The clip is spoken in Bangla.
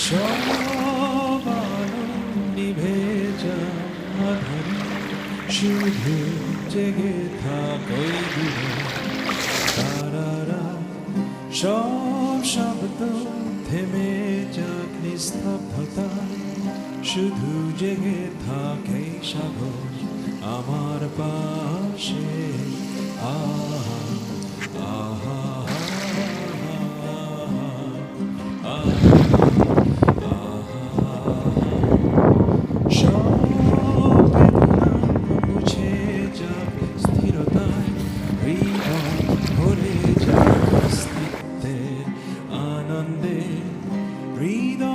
সব আলো নিভে যায় আধারে, শুধু জেগে থাকোই দূরে তারারা। সব শব্দ থেমে যাক নিস্তব্ধতায়, শুধু জেগে থাকে সাগর আমার পাশে। আহা আহা সব বেদনা মুছে যাক স্থিরতায়, হৃদয় ভরে যাক অস্তিত্বের আনন্দে, হৃদয়